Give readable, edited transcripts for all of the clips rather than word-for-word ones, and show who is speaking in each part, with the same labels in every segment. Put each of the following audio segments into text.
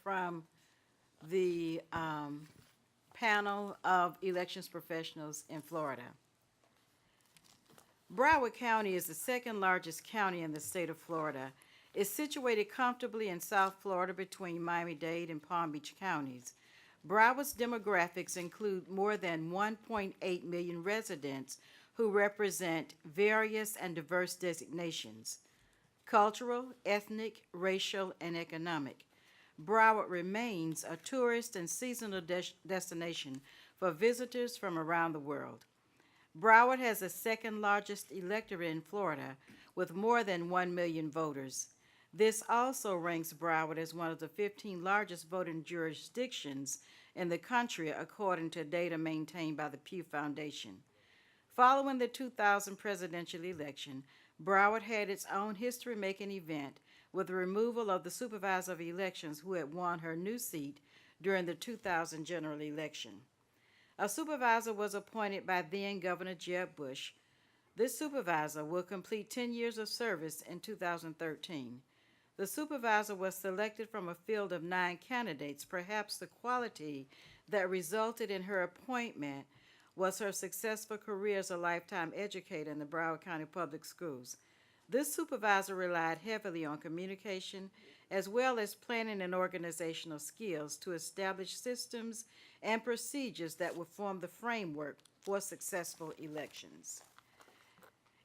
Speaker 1: from the panel of elections professionals in Florida. Broward County is the second largest county in the state of Florida. It's situated comfortably in South Florida between Miami-Dade and Palm Beach counties. Broward's demographics include more than 1.8 million residents who represent various and diverse designations: cultural, ethnic, racial, and economic. Broward remains a tourist and seasonal destination for visitors from around the world. Broward has the second largest electorate in Florida with more than 1 million voters. This also ranks Broward as one of the 15 largest voting jurisdictions in the country, according to data maintained by the Pew Foundation. Following the 2000 presidential election, Broward had its own history-making event with the removal of the Supervisor of Elections who had won her new seat during the 2000 general election. A supervisor was appointed by then Governor Jeb Bush. This supervisor will complete 10 years of service in 2013. The supervisor was selected from a field of 9 candidates. Perhaps the quality that resulted in her appointment was her successful career as a lifetime educator in the Broward County Public Schools. This supervisor relied heavily on communication as well as planning and organizational skills to establish systems and procedures that would form the framework for successful elections.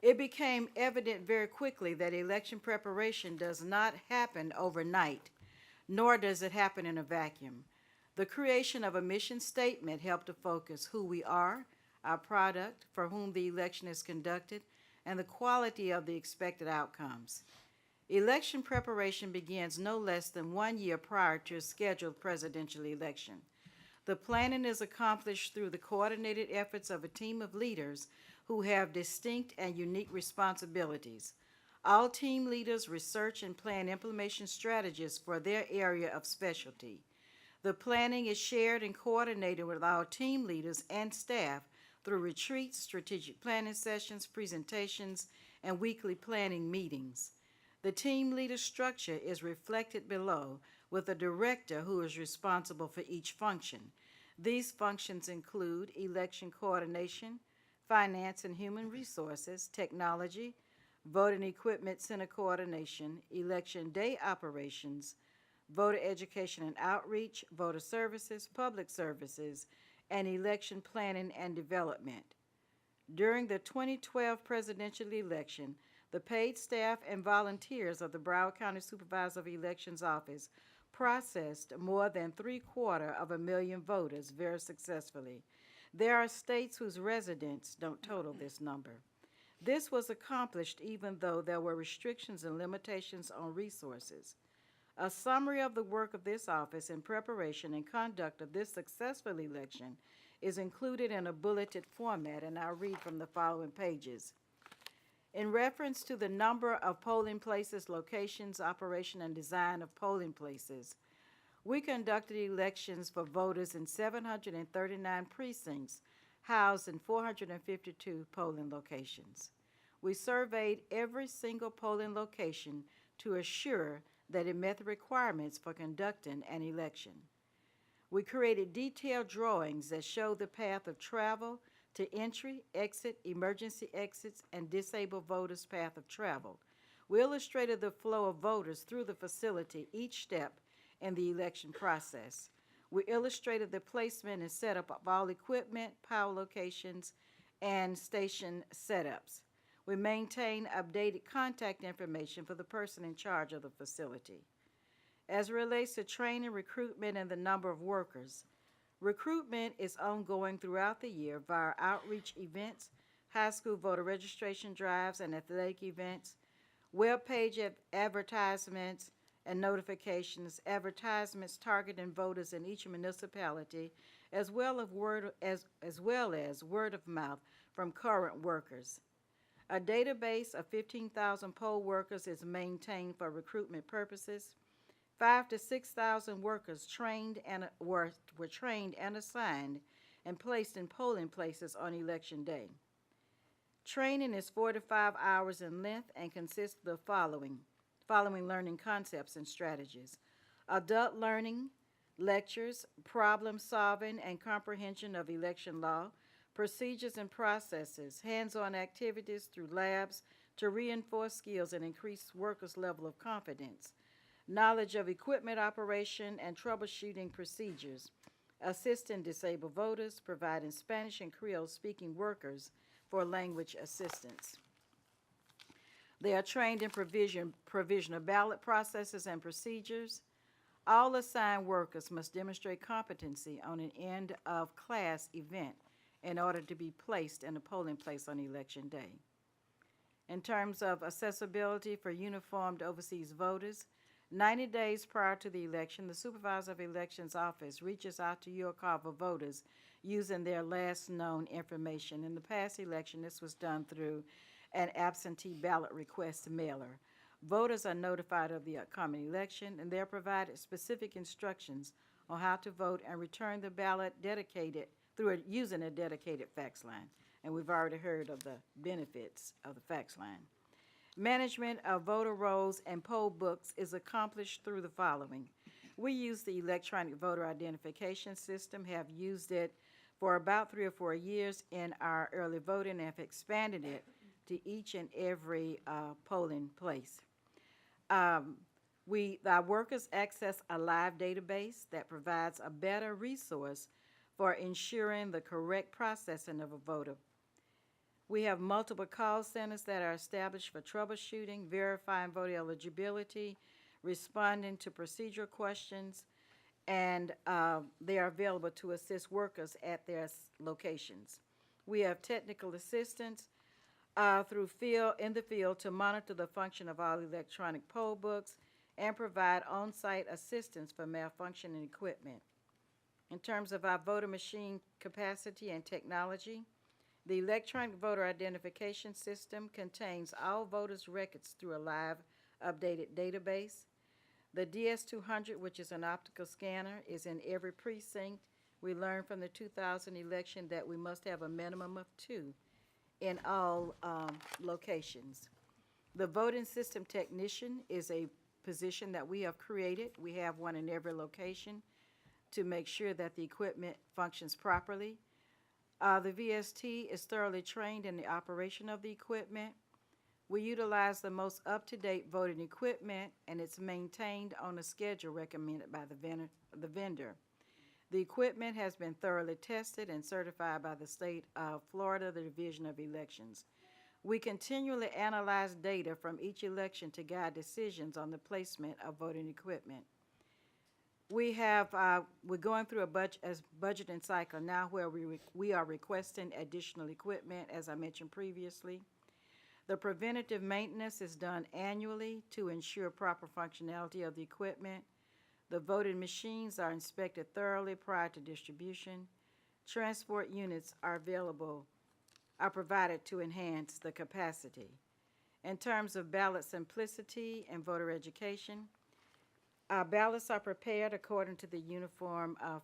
Speaker 1: It became evident very quickly that election preparation does not happen overnight, nor does it happen in a vacuum. The creation of a mission statement helped to focus who we are, our product, for whom the election is conducted, and the quality of the expected outcomes. Election preparation begins no less than 1 year prior to a scheduled presidential election. The planning is accomplished through the coordinated efforts of a team of leaders who have distinct and unique responsibilities. All team leaders research and plan implementation strategies for their area of specialty. The planning is shared and coordinated with our team leaders and staff through retreats, strategic planning sessions, presentations, and weekly planning meetings. The team leader structure is reflected below, with a director who is responsible for each function. These functions include election coordination, finance and human resources, technology, voting equipment center coordination, election day operations, voter education and outreach, voter services, public services, and election planning and development. During the 2012 presidential election, the paid staff and volunteers of the Broward County Supervisor of Elections Office processed more than 750,000 voters very successfully. There are states whose residents don't total this number. This was accomplished even though there were restrictions and limitations on resources. A summary of the work of this office in preparation and conduct of this successful election is included in a bulleted format, and I'll read from the following pages. In reference to the number of polling places, locations, operation, and design of polling places, we conducted elections for voters in 739 precincts, housed in 452 polling locations. We surveyed every single polling location to assure that it met the requirements for conducting an election. We created detailed drawings that show the path of travel to entry, exit, emergency exits, and disabled voters' path of travel. We illustrated the flow of voters through the facility each step in the election process. We illustrated the placement and setup of all equipment, power locations, and station setups. We maintain updated contact information for the person in charge of the facility. As it relates to training, recruitment, and the number of workers, recruitment is ongoing throughout the year via outreach events, high school voter registration drives, and athletic events, web page advertisements and notifications, advertisements targeting voters in each municipality, as well as word of mouth from current workers. A database of 15,000 poll workers is maintained for recruitment purposes. 5,000 to 6,000 workers were trained and assigned and placed in polling places on election day. Training is 4 to 5 hours in length and consists of the following learning concepts and strategies: adult learning, lectures, problem solving and comprehension of election law, procedures and processes, hands-on activities through labs to reinforce skills and increase workers' level of confidence, knowledge of equipment operation and troubleshooting procedures, assisting disabled voters, providing Spanish and Creole speaking workers for language assistance. They are trained in provision of ballot processes and procedures. All assigned workers must demonstrate competency on an end-of-class event in order to be placed in a polling place on election day. In terms of accessibility for uniformed overseas voters, 90 days prior to the election, the Supervisor of Elections Office reaches out to UOCAVA voters using their last known information. In the past election, this was done through an absentee ballot request mailer. Voters are notified of the upcoming election, and they're provided specific instructions on how to vote and return the ballot using a dedicated fax line. And we've already heard of the benefits of the fax line. Management of voter rolls and poll books is accomplished through the following. We use the electronic voter identification system, have used it for about 3 or 4 years in our early voting, and have expanded it to each and every polling place. Our workers access a live database that provides a better resource for ensuring the correct processing of a voter. We have multiple call centers that are established for troubleshooting, verifying voter eligibility, responding to procedural questions, and they are available to assist workers at their locations. We have technical assistance in the field to monitor the function of all electronic poll books and provide on-site assistance for malfunctioning equipment. In terms of our voter machine capacity and technology, the electronic voter identification system contains all voters' records through a live updated database. The DS200, which is an optical scanner, is in every precinct. We learned from the 2000 election that we must have a minimum of 2 in all locations. The voting system technician is a position that we have created. We have one in every location to make sure that the equipment functions properly. The VST is thoroughly trained in the operation of the equipment. We utilize the most up-to-date voting equipment, and it's maintained on a schedule recommended by the vendor. The equipment has been thoroughly tested and certified by the state of Florida, the Division of Elections. We continually analyze data from each election to guide decisions on the placement of voting equipment. We're going through a budgeting cycle now where we are requesting additional equipment, as I mentioned previously. The preventative maintenance is done annually to ensure proper functionality of the equipment. The voting machines are inspected thoroughly prior to distribution. Transport units are provided to enhance the capacity. In terms of ballot simplicity and voter education, our ballots are prepared according to the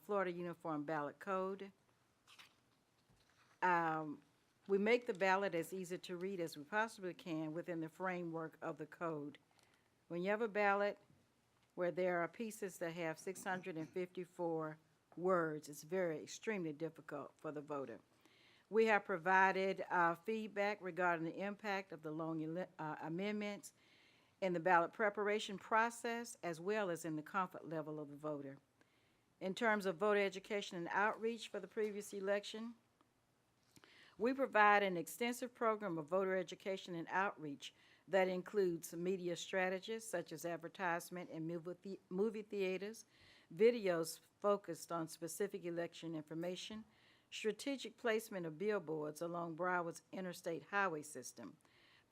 Speaker 1: Florida Uniform Ballot Code. We make the ballot as easy to read as we possibly can within the framework of the code. When you have a ballot where there are pieces that have 654 words, it's extremely difficult for the voter. We have provided feedback regarding the impact of the long amendments in the ballot preparation process, as well as in the comfort level of the voter. In terms of voter education and outreach for the previous election, we provide an extensive program of voter education and outreach that includes media strategies such as advertisement in movie theaters, videos focused on specific election information, strategic placement of billboards along Broward's interstate highway system,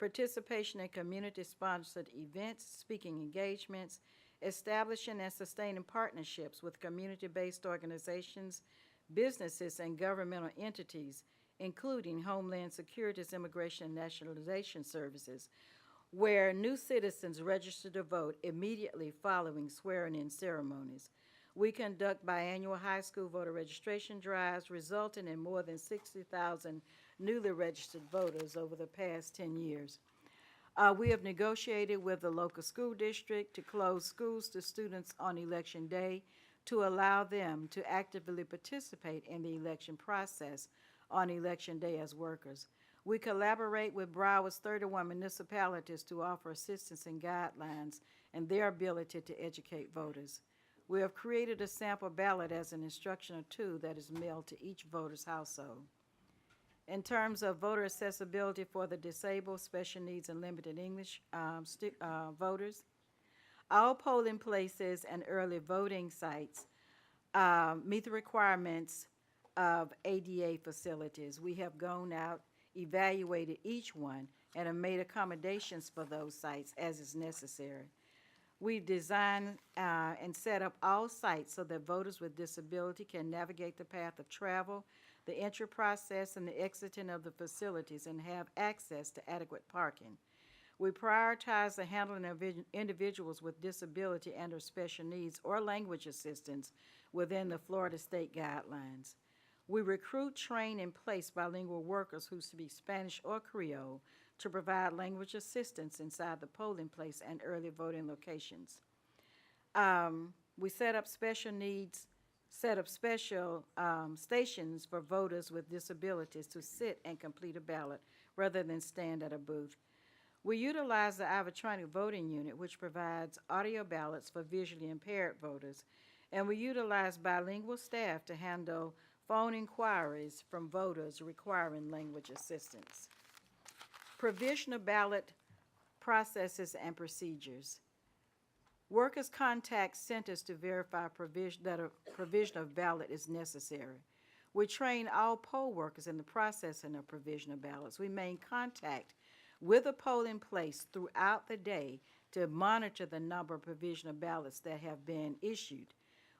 Speaker 1: participation in community-sponsored events, speaking engagements, establishing and sustaining partnerships with community-based organizations, businesses, and governmental entities, including Homeland Security's Immigration and Nationalization Services, where new citizens register to vote immediately following swearing-in ceremonies. We conduct biannual high school voter registration drives, resulting in more than 60,000 newly registered voters over the past 10 years. We have negotiated with the local school district to close schools to students on election day to allow them to actively participate in the election process on election day as workers. We collaborate with Broward's 31 municipalities to offer assistance and guidelines and their ability to educate voters. We have created a sample ballot as an instructional tool that is mailed to each voter's household. In terms of voter accessibility for the disabled, special needs, and limited English voters, all polling places and early voting sites meet the requirements of ADA facilities. We have gone out, evaluated each one, and have made accommodations for those sites as is necessary. We've designed and set up all sites so that voters with disability can navigate the path of travel, the entry process, and the exiting of the facilities and have access to adequate parking. We prioritize the handling of individuals with disability and or special needs or language assistance within the Florida state guidelines. We recruit, train, and place bilingual workers who speak Spanish or Creole to provide language assistance inside the polling place and early voting locations. We set up special stations for voters with disabilities to sit and complete a ballot rather than stand at a booth. We utilize the Ivotronic voting unit, which provides audio ballots for visually impaired voters, and we utilize bilingual staff to handle phone inquiries from voters requiring language assistance. Provisional ballot processes and procedures. Workers contact centers to verify that a provisional ballot is necessary. We train all poll workers in the processing of provisional ballots. We maintain contact with a polling place throughout the day to monitor the number of provisional ballots that have been issued.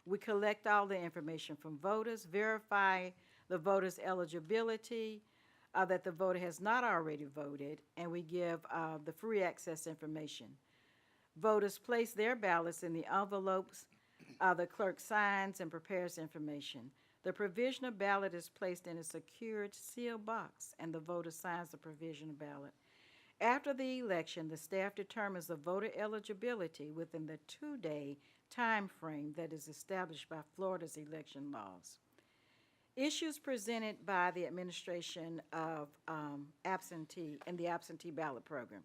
Speaker 1: We collect all the information from voters, verify the voter's eligibility, that the voter has not already voted, and we give the free access information. Voters place their ballots in the envelopes, the clerk signs and prepares information. The provisional ballot is placed in a secured sealed box, and the voter signs the provisional ballot. After the election, the staff determines the voter eligibility within the 2-day time frame that is established by Florida's election laws. Issues presented by the administration of absentee ballot program.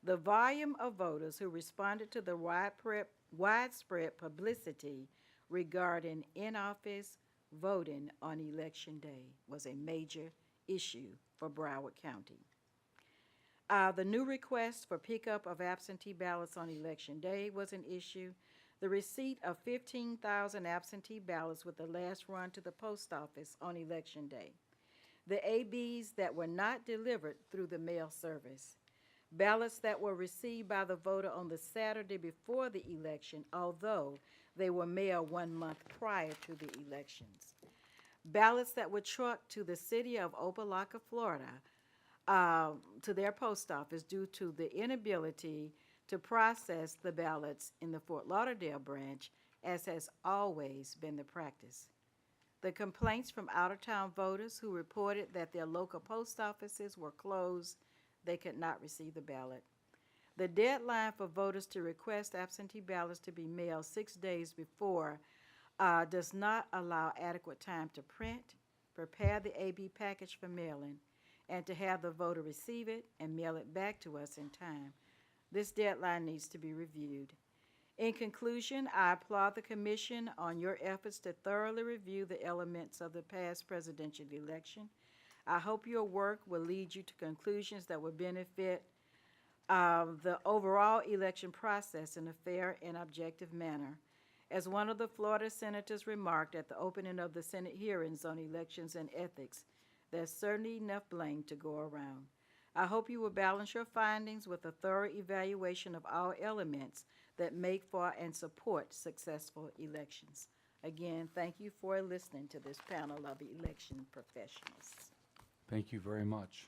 Speaker 1: The volume of voters who responded to the widespread publicity regarding in-office voting on election day was a major issue for Broward County. The new request for pickup of absentee ballots on election day was an issue. The receipt of 15,000 absentee ballots with the last run to the post office on election day. The ABs that were not delivered through the mail service. Ballots that were received by the voter on the Saturday before the election, although they were mailed 1 month prior to the elections. Ballots that were trucked to the city of Opelika, Florida, to their post office due to the inability to process the ballots in the Fort Lauderdale branch, as has always been the practice. The complaints from out-of-town voters who reported that their local post offices were closed, they could not receive the ballot. The deadline for voters to request absentee ballots to be mailed 6 days before does not allow adequate time to print, prepare the AB package for mailing, and to have the voter receive it and mail it back to us in time. This deadline needs to be reviewed. In conclusion, I applaud the Commission on your efforts to thoroughly review the elements of the past presidential election. I hope your work will lead you to conclusions that will benefit the overall election process in a fair and objective manner. As one of the Florida senators remarked at the opening of the Senate hearings on elections and ethics, there's certainly enough blame to go around. I hope you will balance your findings with a thorough evaluation of all elements that make for and support successful elections. Again, thank you for listening to this panel of election professionals.
Speaker 2: Thank you very much.